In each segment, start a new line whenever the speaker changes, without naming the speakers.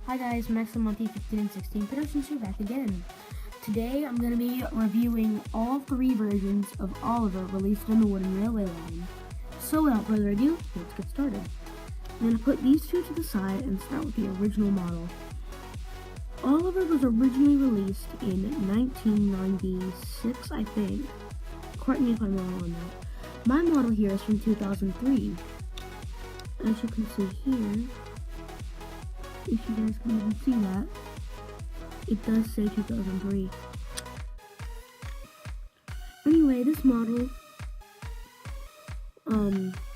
Hi guys, Maxim on T15 and 16 Productions here back again. Today I'm going to be reviewing all three versions of Oliver released on the Wooden Railway line. So without further ado, let's get started. I'm going to put these two to the side and start with the original model. Oliver was originally released in 1996, I think. Correct me if I'm wrong on that. My model here is from 2003. As you can see here, if you guys can even see that, it does say 2003. Anyway, this model,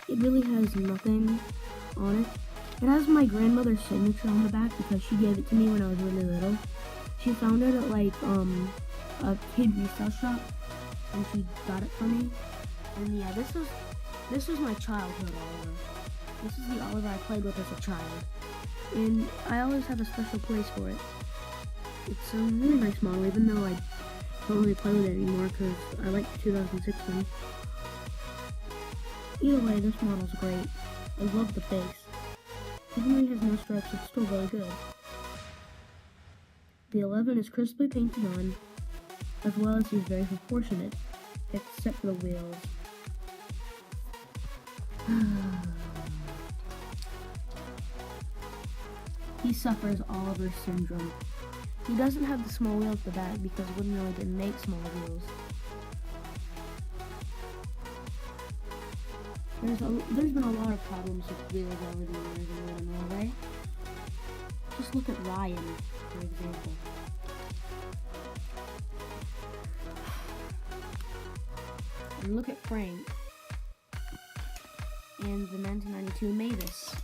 it really has nothing on it. It has my grandmother's signature on the back because she gave it to me when I was really little. She found it at like, a kid resale shop, and she got it for me. And yeah, this was my childhood Oliver. This is the Oliver I played with as a child. And I always have a special place for it. It's a really nice model, even though I don't really play with it anymore because I like the 2006 one. Either way, this model's great. I love the face. Even though he has no stripes, it's still really good. The 11 is crisply painted on, as well as he's very proportionate, except for the wheels. He suffers Oliver syndrome. He doesn't have the small wheel at the back because Wooden Railway didn't make small wheels. There's been a lot of problems with wheels over the years in Wooden Railway. Just look at Ryan, for example. And look at Frank. And the 1992 Mavis.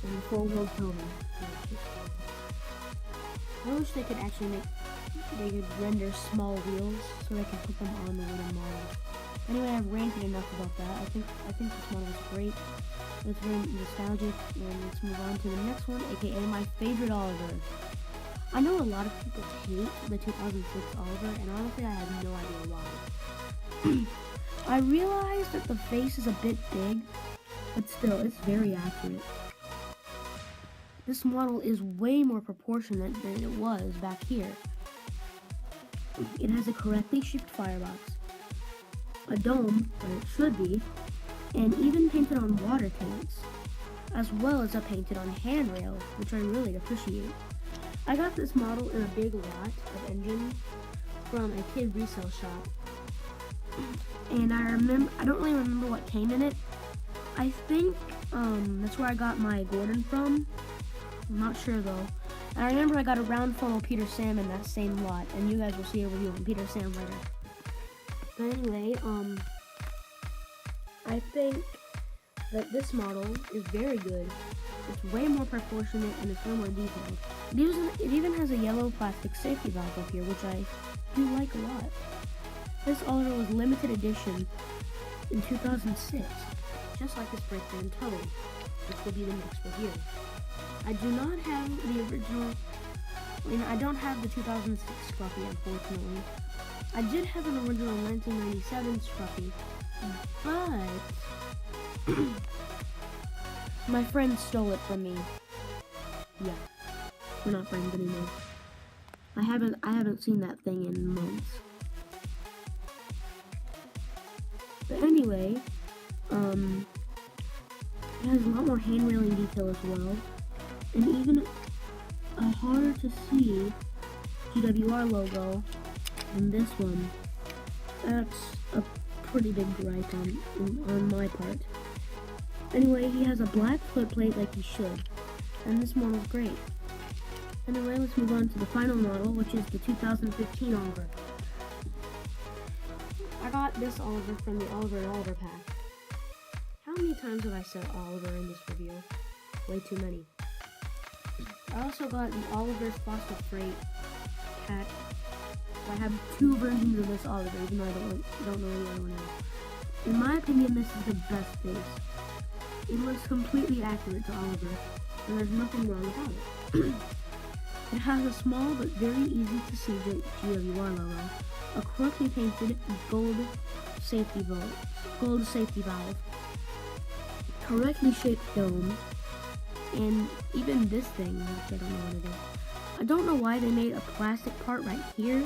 And the four-wheel Tony. I wish they could actually render small wheels so they can put them on the wooden model. Anyway, I've ranted enough about that. I think this model is great. It's very nostalgic, and let's move on to the next one, aka my favorite Oliver. I know a lot of people hate the 2006 Oliver, and honestly I have no idea why. I realize that the face is a bit big, but still, it's very accurate. This model is way more proportionate than it was back here. It has a correctly shaped firebox, a dome, or it should be, and even painted on water tanks, as well as a painted on handrail, which I really appreciate. I got this model in a big lot of engines from a kid resale shop, and I don't really remember what came in it. I think that's where I got my Gordon from. I'm not sure though. And I remember I got a round funnel Peter Sam in that same lot, and you guys will see a review of Peter Sam later. But anyway, I think that this model is very good. It's way more proportionate and it's way more detailed. It even has a yellow plastic safety valve up here, which I do like a lot. This Oliver was limited edition in 2006, just like his breakdown Tully, which will be the next review. I do not have the original, I don't have the 2006 Scruffy, unfortunately. I did have an original 1997 Scruffy, but my friend stole it from me. Yeah, we're not friends anymore. I haven't seen that thing in months. But anyway, it has a lot more hand railing detail as well. And even a harder to see GWR logo than this one. That's a pretty big gripe on my part. Anyway, he has a black foot plate like he should, and this model's great. Anyway, let's move on to the final model, which is the 2015 Oliver. I got this Oliver from the Oliver and Oliver pack. How many times have I said Oliver in this review? Way too many. I also got the Oliver's Fossil Freight pack. I have two versions of this Oliver, even though I don't know the other one is. In my opinion, this is the best face. It looks completely accurate to Oliver, and there's nothing wrong about it. It has a small but very easy to see GWR logo, a correctly painted gold safety valve, correctly shaped dome, and even this thing, which I don't know what it is. I don't know why they made a plastic part right here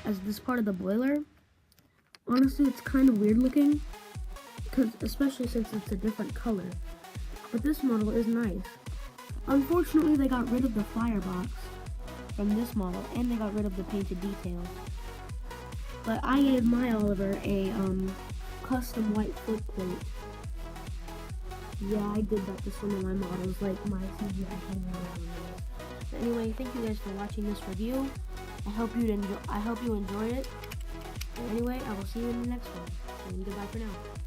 as this part of the boiler. Honestly, it's kind of weird looking, because especially since it's a different color. But this model is nice. Unfortunately, they got rid of the firebox from this model, and they got rid of the painted details. But I gave my Oliver a custom white foot plate. Yeah, I did that to some of my models, like my CGI Henry. Anyway, thank you guys for watching this review. I hope you enjoyed it. And anyway, I will see you in the next one. And goodbye for now.